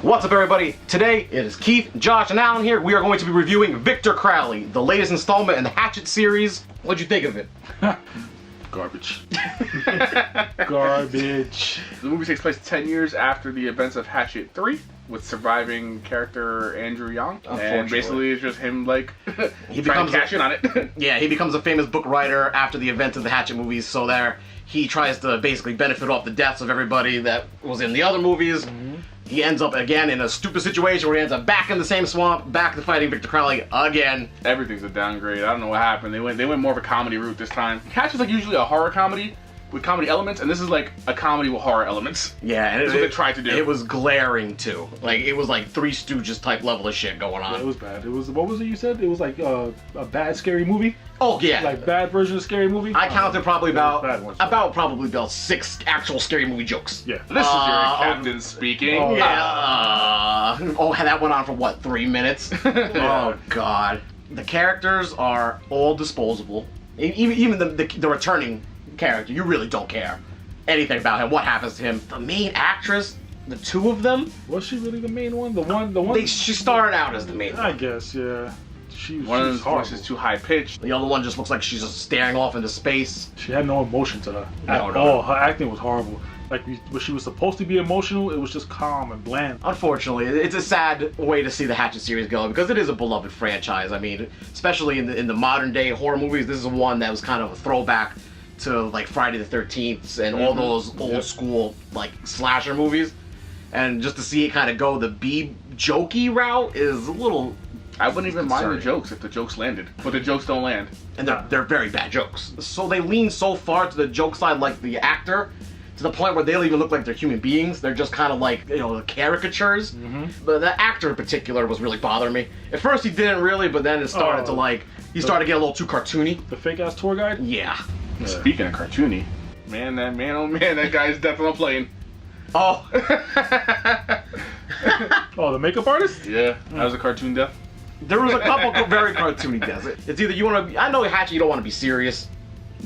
What's up, everybody? Today it is Keith, Josh, and Alan here. We are going to be reviewing Victor Crowley, the latest installment in the Hatchet series. What'd you think of it? Garbage. Garbage. The movie takes place 10 years after the events of Hatchet 3, with surviving character Andrew Young. And basically it's just him, like, He trying becomes to cash in on it. Yeah, he becomes a famous book writer after the events of the Hatchet movies, so there he tries to basically benefit off the deaths of everybody that was in the other movies. He ends up again in a stupid situation where he ends up back in the same swamp, back to fighting Victor Crowley again. Everything's a downgrade. I don't know what happened. They went more of a comedy route this time. Hatchet is like usually a horror comedy with comedy elements, and this is like a comedy with horror elements. Yeah, and That's what they tried to do. It was glaring too. Like, it was like Three Stooges type level of shit going on. Yeah, it was bad. It was, what was it you said? It was like a bad scary movie? Oh yeah. Like bad version of scary movie? I counted probably bad ones. probably about 6 actual scary movie jokes. Yeah. This is your captain speaking. Oh, Yeah. That went on for what, 3 minutes? Oh god. The characters are all disposable. Even the returning character, you really don't care anything about him. What happens to him? The main actress, the two of them. Was she really the main one? The one. She started out as the main I one. guess, yeah. One of them's them's voice is too high pitched. The other one just looks like she's just staring off into space. She had no emotion to her No. at all. Her acting was horrible. Like, when she was supposed to be emotional, it was just calm and bland. Unfortunately, it's a sad way to see the Hatchet series go because it is a beloved franchise. I mean, especially in the modern day horror movies, this is one that was kind of a throwback to like Friday the 13th and all those old school like slasher movies. And just to see it kind of go the jokey route is a little. I wouldn't even mind the concerning. jokes if the jokes landed, but the jokes don't land. And they're very bad jokes. So they lean so far to the joke side, like the actor, to the point where they don't even look like they're human beings. They're just kind of like, caricatures. But the actor in particular was really bothering me. At first he didn't really, but then it started to he started to get a little too cartoony. The fake ass tour guide? Yeah. Speaking of cartoony, that guy's death on a plane. Oh. Oh, the makeup artist? Yeah, that was a cartoon death. There was a couple very cartoony deaths. It's either you want to I know Hatchet, you don't want to be serious,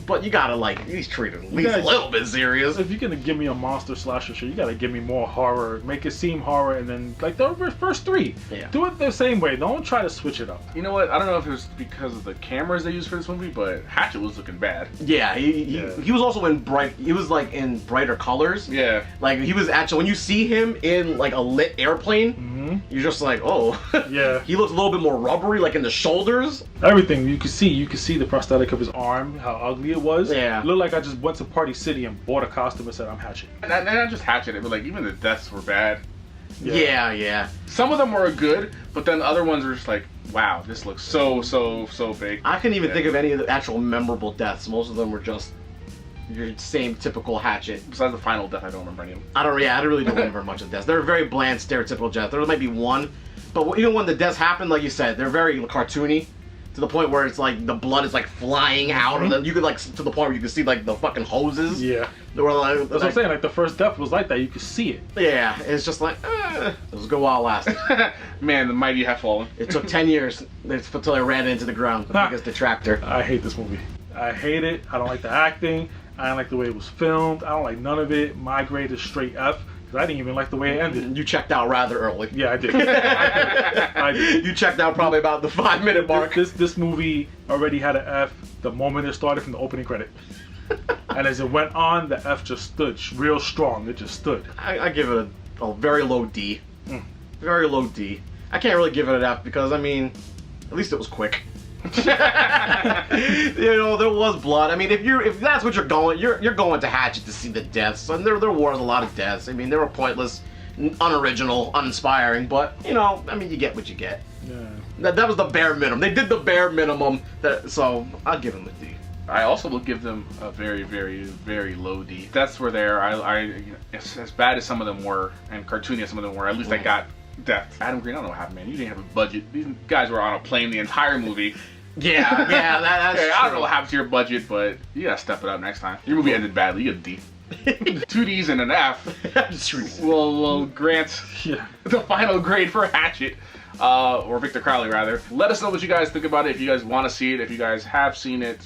but you gotta at least treat it at least a little bit serious. If you're gonna give me a monster slasher shit, you gotta give me more horror. Make it seem horror, and then like the first 3. Yeah. Do it the same way. Don't try to switch it up. You know what? I don't know if it was because of the cameras they used for this movie, but Hatchet was looking bad. Yeah, he was also in he was like in brighter colors. Yeah. Like he was actually, when you see him in like a lit airplane, you're just like, oh. Yeah. He looks a little bit more rubbery, like in the shoulders. Everything you could see the prosthetic of his arm, how ugly it was. Yeah. It looked like I just went to Party City and bought a costume and said I'm Hatchet. And not just Hatchet, but like even the deaths were bad. Yeah. Some of them were good, but then the other ones were just like, wow, this looks so fake. I couldn't even think of any of the actual memorable deaths. Most of them were just your same typical Hatchet. Besides the final death, I don't remember any of them. I really don't remember much of deaths. They're very bland, stereotypical deaths. There might be one, but even when the deaths happen, like you said, they're very cartoony. To the point where it's like the blood is like flying out of them. You could to the point where you could see like the fucking hoses. Yeah. They were like, That's what I'm saying. Like the first death was like that. You could see it. Yeah, it's just like, it was a good while lasting. Man, the mighty have fallen. It took 10 years until I ran into the ground. The biggest detractor. I hate this movie. I hate it. I don't like the acting. I don't like the way it was filmed. I don't like none of it. My grade is straight F. I didn't even like the way it ended. You checked out rather early. Yeah, I did. I did. You checked out probably about the 5-minute mark. This movie already had an F the moment it started from the opening credit. And as it went on, the F just stood real strong. It just stood. I give it a very low D. Very low D. I can't really give it an F because, I mean, at least it was quick. There was blood. I mean, if that's what you're going to Hatchet to see the deaths, and there was a lot of deaths. I mean, they were pointless, unoriginal, uninspiring, but I mean, you get what you get. Yeah. That was the bare minimum. They did the bare minimum. So I'll give them a D. I also will give them a very, very, very low D. Deaths were there. As bad as some of them were, and cartoony as some of them were, at least I got death. Adam Green, I don't know what happened, man. You didn't have a budget. These guys were on a plane the entire movie. Yeah, that's true. I don't know what happened to your budget, but you gotta step it up next time. Your movie ended badly. You get a D. 2 Ds and an F. We'll grant the final grade for Hatchet. Or Victor Crowley, rather. Let us know what you guys think about it. If you guys want to see it, if you guys have seen it,